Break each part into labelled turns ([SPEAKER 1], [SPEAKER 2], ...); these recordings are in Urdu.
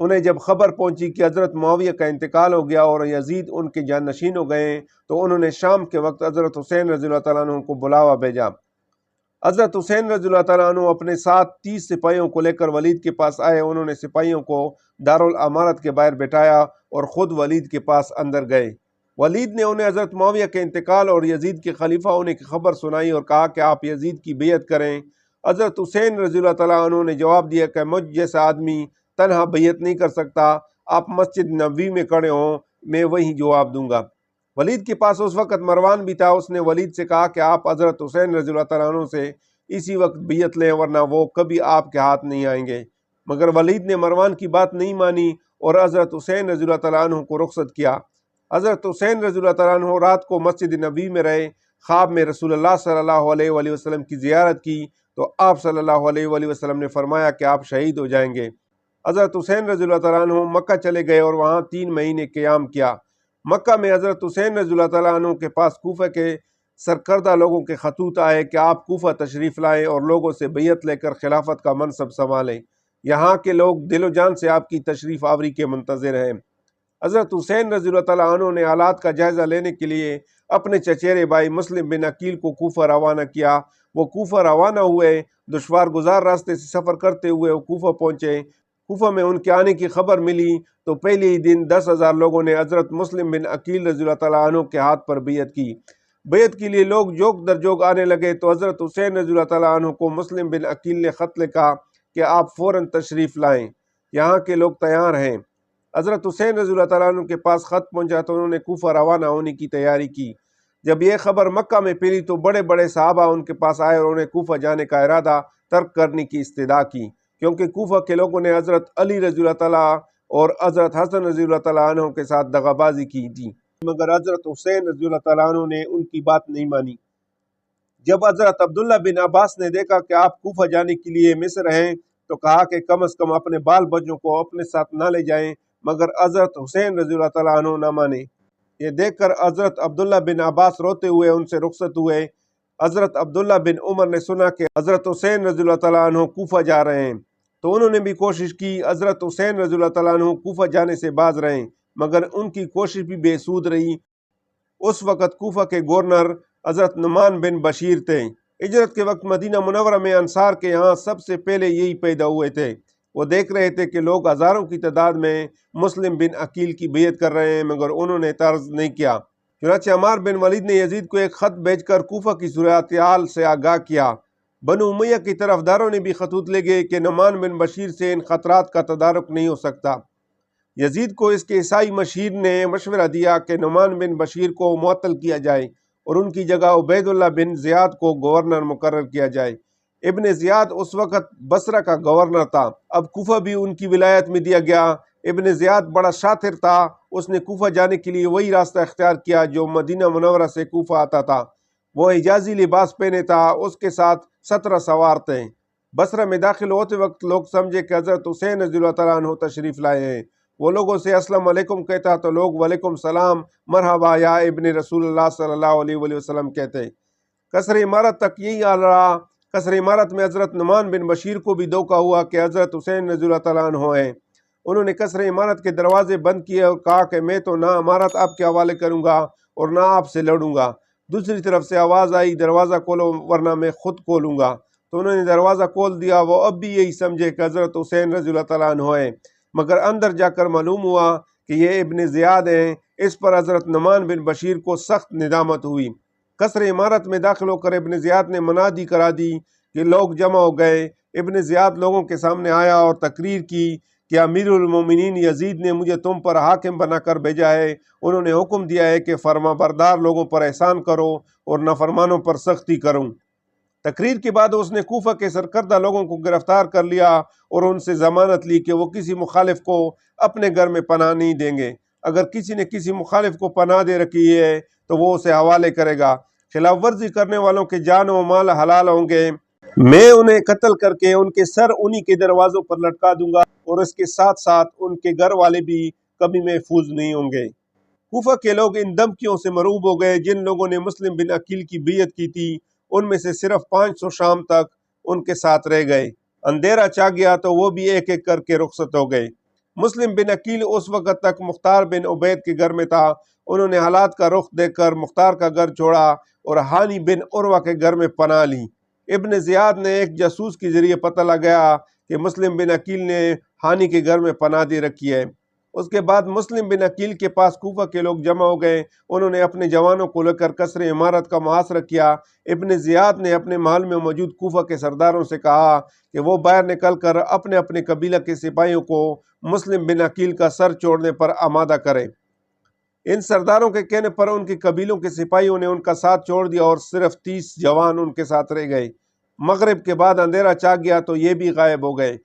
[SPEAKER 1] انہیں جب خبر پہنچی کہ حضرت معاویہ کا انتقال ہو گیا اور یزید ان کے جانشین ہو گئے تو انہوں نے شام کے وقت حضرت حسین رضی اللہ تعالیٰ عنہ کو بلاوا بھیجا۔ حضرت حسین رضی اللہ تعالیٰ عنہ اپنے ساتھ 30 سپاہیوں کو لے کر ولید کے پاس آئے۔ انہوں نے سپاہیوں کو دارالامارت کے باہر بٹھایا اور خود ولید کے پاس اندر گئے۔ ولید نے انہیں حضرت معاویہ کے انتقال اور یزید کے خلیفہ ہونے کی خبر سنائی اور کہا کہ آپ یزید کی بیعت کریں۔ حضرت حسین رضی اللہ تعالیٰ عنہ نے جواب دیا کہ مجھ جیسا آدمی تنہا بیعت نہیں کر سکتا، آپ مسجد نبوی میں کھڑے ہوں، میں وہی جواب دوں گا۔ ولید کے پاس اس وقت مروان بھی تھا۔ اس نے ولید سے کہا کہ آپ حضرت حسین رضی اللہ تعالیٰ عنہ سے اسی وقت بیعت لیں ورنہ وہ کبھی آپ کے ہاتھ نہیں آئیں گے۔ مگر ولید نے مروان کی بات نہیں مانی اور حضرت حسین رضی اللہ تعالیٰ عنہ کو رخصت کیا۔ حضرت حسین رضی اللہ تعالیٰ عنہ رات کو مسجد نبوی میں رہے۔ خواب میں رسول اللہ صلی اللہ علیہ وآلہ وسلم کی زیارت کی تو آپ صلی اللہ علیہ وآلہ وسلم نے فرمایا کہ آپ شہید ہو جائیں گے۔ حضرت حسین رضی اللہ تعالیٰ عنہ مکہ چلے گئے اور وہاں 3 مہینے قیام کیا۔ مکہ میں حضرت حسین رضی اللہ تعالیٰ عنہ کے پاس کوفہ کے سرکردہ لوگوں کے خطوط آئے کہ آپ کوفہ تشریف لائیں اور لوگوں سے بیعت لے کر خلافت کا منصب سنبھالیں۔ یہاں کے لوگ دل و جان سے آپ کی تشریف آوری کے منتظر ہیں۔ حضرت حسین رضی اللہ تعالیٰ عنہ نے حالات کا جائزہ لینے کے لیے اپنے چچیرے بھائی مسلم بن عقیل کو کوفہ روانہ کیا۔ وہ کوفہ روانہ ہوئے۔ دشوار گزار راستے سے سفر کرتے ہوئے وہ کوفہ پہنچے۔ کوفہ میں ان کے آنے کی خبر ملی تو پہلے ہی دن 10,000 لوگوں نے حضرت مسلم بن عقیل رضی اللہ تعالیٰ عنہ کے ہاتھ پر بیعت کی۔ بیعت کے لیے لوگ جوک در جوک آنے لگے تو حضرت حسین رضی اللہ تعالیٰ عنہ کو مسلم بن عقیل نے خط لکھا کہ آپ فوراً تشریف لائیں، یہاں کے لوگ تیار ہیں۔ حضرت حسین رضی اللہ تعالیٰ عنہ کے پاس خط پہنچا تو انہوں نے کوفہ روانہ ہونے کی تیاری کی۔ جب یہ خبر مکہ میں پھیلی تو بڑے بڑے صحابہ ان کے پاس آئے اور انہیں کوفہ جانے کا ارادہ ترک کرنے کی استدعا کی، کیونکہ کوفہ کے لوگوں نے حضرت علی رضی اللہ تعالیٰ اور حضرت حسن رضی اللہ تعالیٰ عنہ کے ساتھ دغا بازی کی تھی، مگر حضرت حسین رضی اللہ تعالیٰ عنہ نے ان کی بات نہیں مانی۔ جب حضرت عبداللہ بن عباس نے دیکھا کہ آپ کوفہ جانے کے لیے مصر ہیں تو کہا کہ کم از کم اپنے بال بچوں کو اپنے ساتھ نہ لے جائیں، مگر حضرت حسین رضی اللہ تعالیٰ عنہ نہ مانے۔ یہ دیکھ کر حضرت عبداللہ بن عباس روتے ہوئے ان سے رخصت ہوئے۔ حضرت عبداللہ بن عمر نے سنا کہ حضرت حسین رضی اللہ تعالیٰ عنہ کوفہ جا رہے ہیں تو انہوں نے بھی کوشش کی۔ حضرت حسین رضی اللہ تعالیٰ عنہ کوفہ جانے سے باز رہیں، مگر ان کی کوشش بھی بے سود رہی۔ اس وقت کوفہ کے گورنر حضرت نعمان بن بشیر تھے۔ ہجرت کے وقت مدینہ منورہ میں انصار کے یہاں سب سے پہلے یہی پیدا ہوئے تھے۔ وہ دیکھ رہے تھے کہ لوگ ہزاروں کی تعداد میں مسلم بن عقیل کی بیعت کر رہے ہیں، مگر انہوں نے طرز نہیں کیا۔ چنانچہ عمار بن ولید نے یزید کو ایک خط بھیج کر کوفہ کی صورتحال سے آگاہ کیا۔ بنو امیہ کی طرفداروں نے بھی خطوط لے گئے کہ نعمان بن بشیر سے ان خطرات کا تدارک نہیں ہو سکتا۔ یزید کو اس کے عیسائی مشیر نے مشورہ دیا کہ نعمان بن بشیر کو معطل کیا جائے اور ان کی جگہ عبید اللہ بن زیاد کو گورنر مقرر کیا جائے۔ ابن زیاد اس وقت بصرہ کا گورنر تھا، اب کوفہ بھی ان کی ولایت میں دیا گیا۔ ابن زیاد بڑا شاطر تھا، اس نے کوفہ جانے کے لیے وہی راستہ اختیار کیا جو مدینہ منورہ سے کوفہ آتا تھا۔ وہ حجازی لباس پہنے تھا، اس کے ساتھ 17 سوار تھے۔ بصرہ میں داخل ہوتے وقت لوگ سمجھے کہ حضرت حسین رضی اللہ تعالیٰ عنہ تشریف لائے ہیں۔ وہ لوگوں سے السلام علیکم کہتا تو لوگ وعلیکم السلام، مرحبا یا ابن رسول اللہ صلی اللہ علیہ وآلہ وسلم کہتے۔ قصر عمارت تک یہی حال رہا۔ قصر عمارت میں حضرت نعمان بن بشیر کو بھی دھوکہ ہوا کہ حضرت حسین رضی اللہ تعالیٰ عنہ ہیں۔ انہوں نے قصر عمارت کے دروازے بند کیے اور کہا کہ میں تو نہ عمارت آپ کے حوالے کروں گا اور نہ آپ سے لڑوں گا۔ دوسری طرف سے آواز آئی دروازہ کھولو ورنہ میں خود کھولوں گا، تو انہوں نے دروازہ کھول دیا۔ وہ اب بھی یہی سمجھے کہ حضرت حسین رضی اللہ تعالیٰ عنہ ہیں، مگر اندر جا کر معلوم ہوا کہ یہ ابن زیاد ہیں۔ اس پر حضرت نعمان بن بشیر کو سخت ندامت ہوئی۔ قصر عمارت میں داخل ہو کر ابن زیاد نے منادی کرا دی کہ لوگ جمع ہو گئے۔ ابن زیاد لوگوں کے سامنے آیا اور تقریر کی کہ امیر المومنین یزید نے مجھے تم پر حاکم بنا کر بھیجا ہے۔ انہوں نے حکم دیا ہے کہ فرما بردار لوگوں پر احسان کرو اور نافرمانوں پر سختی کروں۔ تقریر کے بعد اس نے کوفہ کے سرکردہ لوگوں کو گرفتار کر لیا اور ان سے ضمانت لی کہ وہ کسی مخالف کو اپنے گھر میں پناہ نہیں دیں گے۔ اگر کسی نے کسی مخالف کو پناہ دے رکھی ہے تو وہ اسے حوالے کرے گا۔ خلاف ورزی کرنے والوں کے جان و مال حلال ہوں گے۔ میں انہیں قتل کر کے ان کے سر انہی کے دروازوں پر لٹکا دوں گا اور اس کے ساتھ ساتھ ان کے گھر والے بھی کبھی محفوظ نہیں ہوں گے۔ کوفہ کے لوگ ان دھمکیوں سے مرعوب ہو گئے۔ جن لوگوں نے مسلم بن عقیل کی بیعت کی تھی ان میں سے صرف 500 شام تک ان کے ساتھ رہ گئے۔ اندھیرا چھا گیا تو وہ بھی ایک ایک کر کے رخصت ہو گئے۔ مسلم بن عقیل اس وقت تک مختار بن عبید کے گھر میں تھا۔ انہوں نے حالات کا رخ دیکھ کر مختار کا گھر چھوڑا اور ہانی بن عروہ کے گھر میں پناہ لی۔ ابن زیاد نے ایک جاسوس کے ذریعے پتہ لگایا کہ مسلم بن عقیل نے ہانی کے گھر میں پناہ دے رکھی ہے۔ اس کے بعد مسلم بن عقیل کے پاس کوفہ کے لوگ جمع ہو گئے۔ انہوں نے اپنے جوانوں کو لے کر قصر عمارت کا محاصرہ کیا۔ ابن زیاد نے اپنے محل میں موجود کوفہ کے سرداروں سے کہا کہ وہ باہر نکل کر اپنے اپنے قبیلہ کے سپاہیوں کو مسلم بن عقیل کا سر چھوڑنے پر آمادہ کرے۔ ان سرداروں کے کہنے پر ان کے قبیلوں کے سپاہیوں نے ان کا ساتھ چھوڑ دیا اور صرف 30 جوان ان کے ساتھ رہ گئے۔ مغرب کے بعد اندھیرا چھا گیا تو یہ بھی غائب ہو گئے۔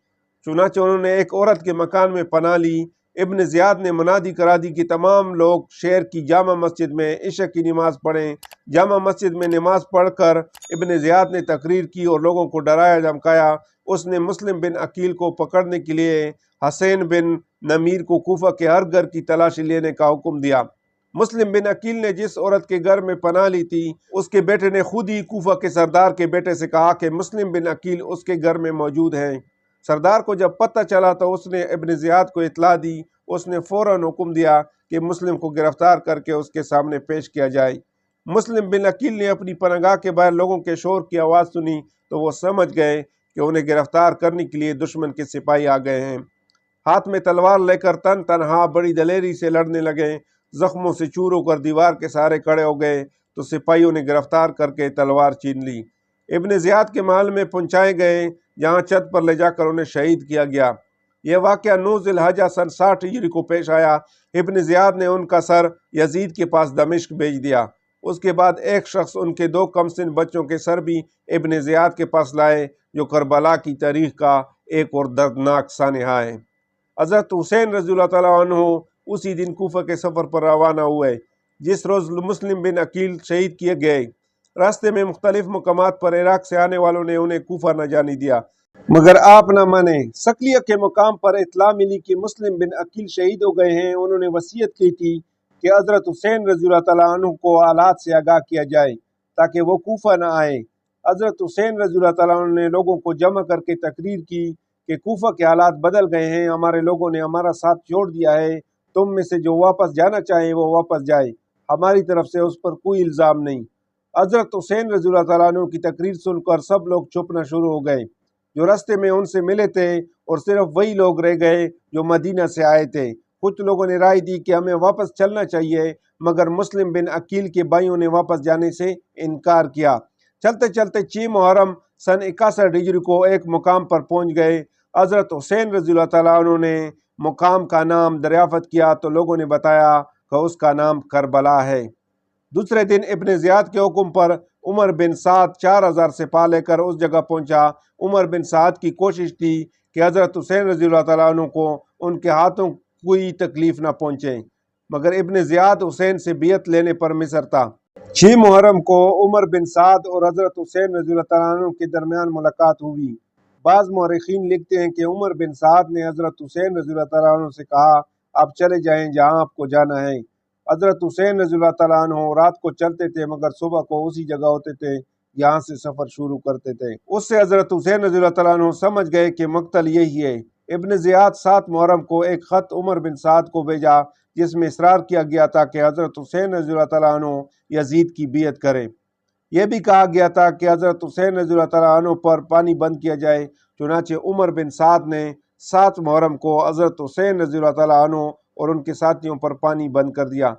[SPEAKER 1] چنانچہ انہوں نے ایک عورت کے مکان میں پناہ لی۔ ابن زیاد نے منادی کرا دی کہ تمام لوگ شہر کی جامع مسجد میں عشاء کی نماز پڑھیں۔ جامع مسجد میں نماز پڑھ کر ابن زیاد نے تقریر کی اور لوگوں کو ڈرایا دھمکایا۔ اس نے مسلم بن عقیل کو پکڑنے کے لیے حسین بن نمیر کو کوفہ کے ہر گھر کی تلاشی لینے کا حکم دیا۔ مسلم بن عقیل نے جس عورت کے گھر میں پناہ لی تھی اس کے بیٹے نے خود ہی کوفہ کے سردار کے بیٹے سے کہا کہ مسلم بن عقیل اس کے گھر میں موجود ہیں۔ سردار کو جب پتہ چلا تو اس نے ابن زیاد کو اطلاع دی۔ اس نے فوراً حکم دیا کہ مسلم کو گرفتار کر کے اس کے سامنے پیش کیا جائے۔ مسلم بن عقیل نے اپنی پناہگاہ کے باہر لوگوں کے شور کی آواز سنی تو وہ سمجھ گئے کہ انہیں گرفتار کرنے کے لیے دشمن کے سپاہی آ گئے ہیں۔ ہاتھ میں تلوار لے کر تنہا بڑی دلیری سے لڑنے لگے۔ زخموں سے چور ہو کر دیوار کے سہارے کھڑے ہو گئے تو سپاہیوں نے گرفتار کر کے تلوار چھین لی۔ ابن زیاد کے محل میں پہنچائے گئے جہاں چھت پر لے جا کر انہیں شہید کیا گیا۔ یہ واقعہ 9 ذی الحجہ سن 60 ہجری کو پیش آیا۔ ابن زیاد نے ان کا سر یزید کے پاس دمشق بھیج دیا۔ اس کے بعد ایک شخص ان کے 2 کمسن بچوں کے سر بھی ابن زیاد کے پاس لائے، جو کربلا کی تاریخ کا ایک اور دردناک سانحہ ہے۔ حضرت حسین رضی اللہ تعالیٰ عنہ اسی دن کوفہ کے سفر پر روانہ ہوئے جس روز مسلم بن عقیل شہید کیے گئے۔ راستے میں مختلف مقامات پر عراق سے آنے والوں نے انہیں کوفہ نہ جانے دیا، مگر آپ نہ مانے۔ سقلیہ کے مقام پر اطلاع ملی کہ مسلم بن عقیل شہید ہو گئے ہیں۔ انہوں نے وصیت کی تھی کہ حضرت حسین رضی اللہ تعالیٰ عنہ کو حالات سے آگاہ کیا جائے تاکہ وہ کوفہ نہ آئے۔ حضرت حسین رضی اللہ تعالیٰ عنہ نے لوگوں کو جمع کر کے تقریر کی کہ کوفہ کے حالات بدل گئے ہیں، ہمارے لوگوں نے ہمارا ساتھ چھوڑ دیا ہے، تم میں سے جو واپس جانا چاہے وہ واپس جائے، ہماری طرف سے اس پر کوئی الزام نہیں۔ حضرت حسین رضی اللہ تعالیٰ عنہ کی تقریر سن کر سب لوگ چھپنا شروع ہو گئے۔ جو راستے میں ان سے ملے تھے اور صرف وہی لوگ رہ گئے جو مدینہ سے آئے تھے۔ کچھ لوگوں نے رائے دی کہ ہمیں واپس چلنا چاہیے، مگر مسلم بن عقیل کے بھائیوں نے واپس جانے سے انکار کیا۔ چلتے چلتے 6 محرم سن 61 ہجری کو ایک مقام پر پہنچ گئے۔ حضرت حسین رضی اللہ تعالیٰ عنہ نے مقام کا نام دریافت کیا تو لوگوں نے بتایا کہ اس کا نام کربلا ہے۔ دوسرے دن ابن زیاد کے حکم پر عمر بن سعد 4000 سپاہ لے کر اس جگہ پہنچا۔ عمر بن سعد کی کوشش تھی کہ حضرت حسین رضی اللہ تعالیٰ عنہ کو ان کے ہاتھوں کوئی تکلیف نہ پہنچے، مگر ابن زیاد حسین سے بیعت لینے پر مصر تھا۔ 6 محرم کو عمر بن سعد اور حضرت حسین رضی اللہ تعالیٰ عنہ کے درمیان ملاقات ہوئی۔ بعض مورخین لکھتے ہیں کہ عمر بن سعد نے حضرت حسین رضی اللہ تعالیٰ عنہ سے کہا آپ چلے جائیں جہاں آپ کو جانا ہے۔ حضرت حسین رضی اللہ تعالیٰ عنہ رات کو چلتے تھے مگر صبح کو اسی جگہ ہوتے تھے یہاں سے سفر شروع کرتے تھے۔ اس سے حضرت حسین رضی اللہ تعالیٰ عنہ سمجھ گئے کہ مقتل یہی ہے۔ ابن زیاد 7 محرم کو ایک خط عمر بن سعد کو بھیجا جس میں اصرار کیا گیا تھا کہ حضرت حسین رضی اللہ تعالیٰ عنہ یزید کی بیعت کرے۔ یہ بھی کہا گیا تھا کہ حضرت حسین رضی اللہ تعالیٰ عنہ پر پانی بند کیا جائے۔ چنانچہ عمر بن سعد نے 7 محرم کو حضرت حسین رضی اللہ تعالیٰ عنہ اور ان کے ساتھیوں پر پانی بند کر دیا،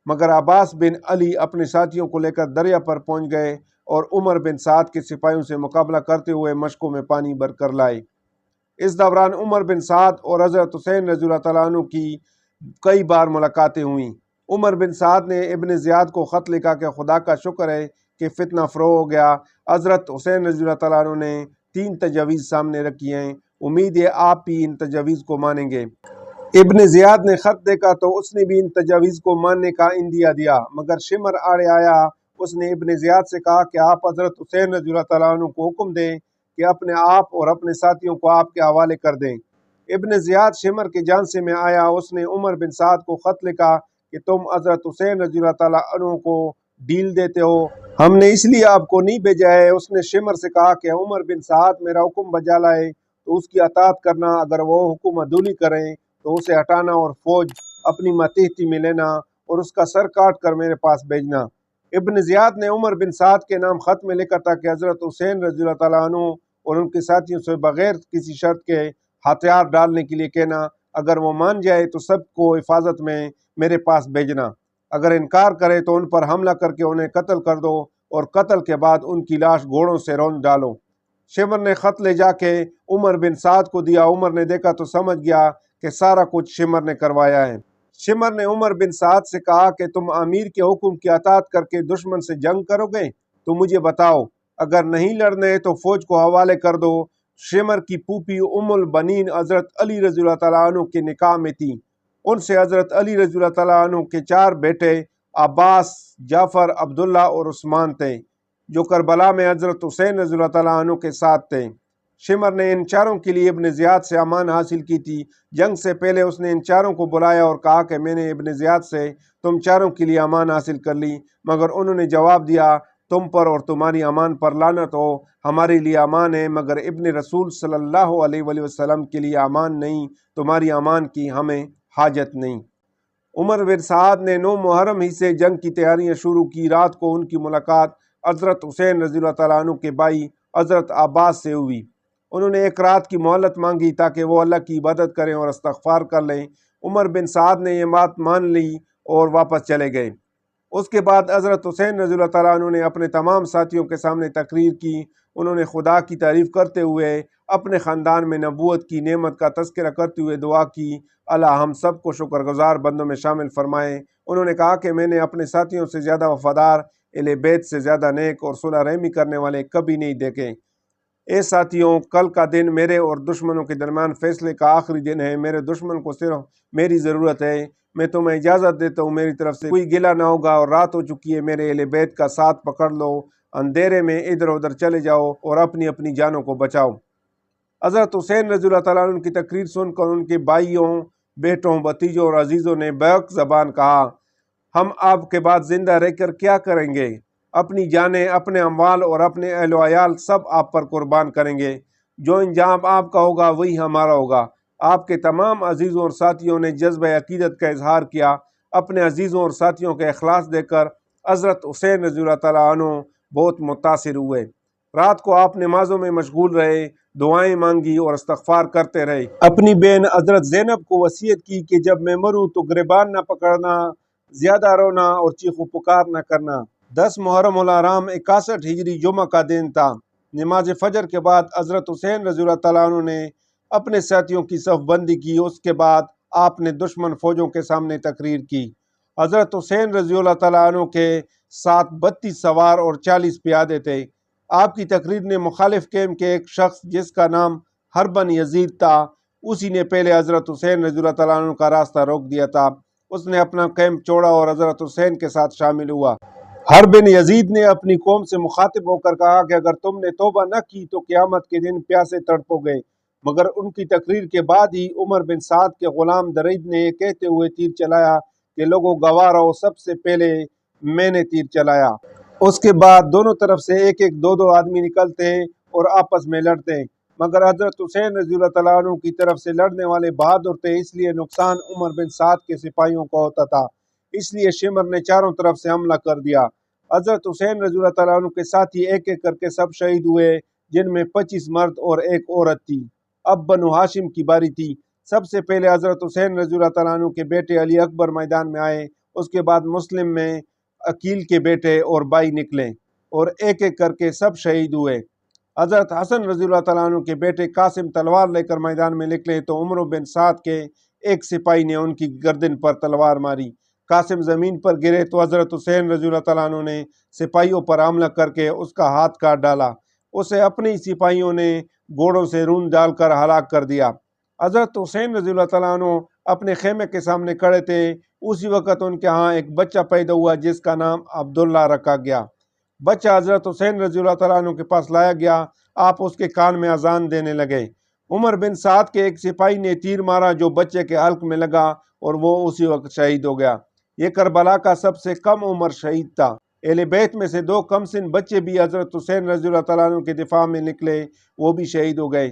[SPEAKER 1] مگر عباس بن علی اپنے ساتھیوں کو لے کر دریا پر پہنچ گئے اور عمر بن سعد کے سپاہیوں سے مقابلہ کرتے ہوئے مشکوں میں پانی بھر کر لائے۔ اس دوران عمر بن سعد اور حضرت حسین رضی اللہ تعالیٰ عنہ کی کئی بار ملاقاتیں ہوئیں۔ عمر بن سعد نے ابن زیاد کو خط لکھا کہ خدا کا شکر ہے کہ فتنہ فروغ ہو گیا۔ حضرت حسین رضی اللہ تعالیٰ عنہ نے 3 تجاویز سامنے رکھی ہیں، امید ہے آپ بھی ان تجاویز کو مانیں گے۔ ابن زیاد نے خط دیکھا تو اس نے بھی ان تجاویز کو ماننے کا عندیہ دیا، مگر شمر آڑے آیا۔ اس نے ابن زیاد سے کہا کہ آپ حضرت حسین رضی اللہ تعالیٰ عنہ کو حکم دیں کہ اپنے آپ اور اپنے ساتھیوں کو آپ کے حوالے کر دیں۔ ابن زیاد شمر کے جانسے میں آیا۔ اس نے عمر بن سعد کو خط لکھا کہ تم حضرت حسین رضی اللہ تعالیٰ عنہ کو ڈیل دیتے ہو، ہم نے اس لیے آپ کو نہیں بھیجا ہے۔ اس نے شمر سے کہا کہ عمر بن سعد میرا حکم بجا لائے تو اس کی اطاعت کرنا، اگر وہ حکم عدولی کریں تو اسے ہٹانا اور فوج اپنی ماتحتی میں لینا اور اس کا سر کاٹ کر میرے پاس بھیجنا۔ ابن زیاد نے عمر بن سعد کے نام خط میں لکھا تھا کہ حضرت حسین رضی اللہ تعالیٰ عنہ اور ان کے ساتھیوں سے بغیر کسی شرط کے ہتھیار ڈالنے کے لیے کہنا، اگر وہ مان جائے تو سب کو حفاظت میں میرے پاس بھیجنا، اگر انکار کرے تو ان پر حملہ کر کے انہیں قتل کر دو اور قتل کے بعد ان کی لاش گھوڑوں سے رون ڈالو۔ شمر نے خط لے جا کے عمر بن سعد کو دیا۔ عمر نے دیکھا تو سمجھ گیا کہ سارا کچھ شمر نے کروایا ہے۔ شمر نے عمر بن سعد سے کہا کہ تم امیر کے حکم کی اطاعت کر کے دشمن سے جنگ کرو گے تو مجھے بتاؤ، اگر نہیں لڑنے تو فوج کو حوالے کر دو۔ شمر کی پھوپھی ام البنین حضرت علی رضی اللہ تعالیٰ عنہ کے نکاح میں تھی۔ ان سے حضرت علی رضی اللہ تعالیٰ عنہ کے 4 بیٹے عباس، جعفر، عبداللہ اور عثمان تھے، جو کربلا میں حضرت حسین رضی اللہ تعالیٰ عنہ کے ساتھ تھے۔ شمر نے ان چاروں کے لیے ابن زیاد سے امان حاصل کی تھی۔ جنگ سے پہلے اس نے ان چاروں کو بلایا اور کہا کہ میں نے ابن زیاد سے تم چاروں کے لیے امان حاصل کر لی، مگر انہوں نے جواب دیا، تم پر اور تمہاری امان پر لعنت ہو، ہمارے لیے امان ہے مگر ابن رسول صلی اللہ علیہ وآلہ وسلم کے لیے امان نہیں، تمہاری امان کی ہمیں حاجت نہیں۔ عمر بن سعد نے 9 محرم ہی سے جنگ کی تیاریاں شروع کی۔ رات کو ان کی ملاقات حضرت حسین رضی اللہ تعالیٰ عنہ کے بھائی حضرت عباس سے ہوئی۔ انہوں نے 1 رات کی مہلت مانگی تاکہ وہ اللہ کی عبادت کریں اور استغفار کر لیں۔ عمر بن سعد نے یہ بات مان لی اور واپس چلے گئے۔ اس کے بعد حضرت حسین رضی اللہ تعالیٰ عنہ نے اپنے تمام ساتھیوں کے سامنے تقریر کی۔ انہوں نے خدا کی تعریف کرتے ہوئے اپنے خاندان میں نبوت کی نعمت کا تذکرہ کرتے ہوئے دعا کی، اللہ ہم سب کو شکر گزار بندوں میں شامل فرمائے۔ انہوں نے کہا کہ میں نے اپنے ساتھیوں سے زیادہ وفادار، اہل بیت سے زیادہ نیک اور صلح رحمی کرنے والے کبھی نہیں دیکھے۔ اے ساتھیوں، کل کا دن میرے اور دشمنوں کے درمیان فیصلے کا آخری دن ہے۔ میرے دشمن کو صرف میری ضرورت ہے۔ میں تمہیں اجازت دیتا ہوں، میری طرف سے کوئی گلہ نہ ہوگا، اور رات ہو چکی ہے، میرے اہل بیت کا ساتھ پکڑ لو، اندھیرے میں ادھر ادھر چلے جاؤ اور اپنی اپنی جانوں کو بچاؤ۔ حضرت حسین رضی اللہ تعالیٰ عنہ کی تقریر سن کر ان کے بھائیوں، بیٹوں، بھتیجوں اور عزیزوں نے بیک زبان کہا، ہم آپ کے بعد زندہ رہ کر کیا کریں گے؟ اپنی جانیں، اپنے اموال اور اپنے اہل و عیال سب آپ پر قربان کریں گے۔ جو انجام آپ کا ہوگا وہی ہمارا ہوگا۔ آپ کے تمام عزیزوں اور ساتھیوں نے جذبہ عقیدت کا اظہار کیا۔ اپنے عزیزوں اور ساتھیوں کے اخلاص دے کر حضرت حسین رضی اللہ تعالیٰ عنہ بہت متاثر ہوئے۔ رات کو آپ نمازوں میں مشغول رہے، دعائیں مانگی اور استغفار کرتے رہے۔ اپنی بہن حضرت زینب کو وصیت کی کہ جب میں مروں تو گریبان نہ پکڑنا، زیادہ رونا اور چیخ و پکار نہ کرنا۔ 10 محرم الحرام 61 ہجری جمعہ کا دن تھا۔ نماز فجر کے بعد حضرت حسین رضی اللہ تعالیٰ عنہ نے اپنے ساتھیوں کی صف بندی کی۔ اس کے بعد آپ نے دشمن فوجوں کے سامنے تقریر کی۔ حضرت حسین رضی اللہ تعالیٰ عنہ کے ساتھ 32 سوار اور 40 پیادے تھے۔ آپ کی تقریر نے مخالف کیمپ کے ایک شخص جس کا نام حربن یزید تھا، اسی نے پہلے حضرت حسین رضی اللہ تعالیٰ عنہ کا راستہ روک دیا تھا۔ اس نے اپنا کیمپ چھوڑا اور حضرت حسین کے ساتھ شامل ہوا۔ حربن یزید نے اپنی قوم سے مخاطب ہو کر کہا کہ اگر تم نے توبہ نہ کی تو قیامت کے دن پیاسے تڑپو گے۔ مگر ان کی تقریر کے بعد ہی عمر بن سعد کے غلام درید نے یہ کہتے ہوئے تیر چلایا کہ لوگوں گواہ رہو، سب سے پہلے میں نے تیر چلایا۔ اس کے بعد دونوں طرف سے ایک ایک 2 آدمی نکلتے اور آپس میں لڑتے، مگر حضرت حسین رضی اللہ تعالیٰ عنہ کی طرف سے لڑنے والے بہادر تھے، اس لیے نقصان عمر بن سعد کے سپاہیوں کو ہوتا تھا۔ اس لیے شمر نے چاروں طرف سے حملہ کر دیا۔ حضرت حسین رضی اللہ تعالیٰ عنہ کے ساتھی ایک ایک کر کے سب شہید ہوئے، جن میں 25 مرد اور 1 عورت تھی۔ اب بنو ہاشم کی باری تھی۔ سب سے پہلے حضرت حسین رضی اللہ تعالیٰ عنہ کے بیٹے علی اکبر میدان میں آئے۔ اس کے بعد مسلم میں عقیل کے بیٹے اور بھائی نکلے اور ایک ایک کر کے سب شہید ہوئے۔ حضرت حسن رضی اللہ تعالیٰ عنہ کے بیٹے قاسم تلوار لے کر میدان میں نکلے تو عمر بن سعد کے ایک سپاہی نے ان کی گردن پر تلوار ماری۔ قاسم زمین پر گرے تو حضرت حسین رضی اللہ تعالیٰ عنہ نے سپاہیوں پر حملہ کر کے اس کا ہاتھ کاٹ ڈالا۔ اسے اپنے ہی سپاہیوں نے گھوڑوں سے رون ڈال کر ہلاک کر دیا۔ حضرت حسین رضی اللہ تعالیٰ عنہ اپنے خیمے کے سامنے کھڑے تھے۔ اسی وقت ان کے ہاں ایک بچہ پیدا ہوا جس کا نام عبداللہ رکھا گیا۔ بچہ حضرت حسین رضی اللہ تعالیٰ عنہ کے پاس لایا گیا۔ آپ اس کے کان میں اذان دینے لگے۔ عمر بن سعد کے ایک سپاہی نے تیر مارا جو بچے کے حلق میں لگا اور وہ اسی وقت شہید ہو گیا۔ یہ کربلا کا سب سے کم عمر شہید تھا۔ اہل بیت میں سے 2 کم سن بچے بھی حضرت حسین رضی اللہ تعالیٰ عنہ کے دفاع میں نکلے، وہ بھی شہید ہو گئے۔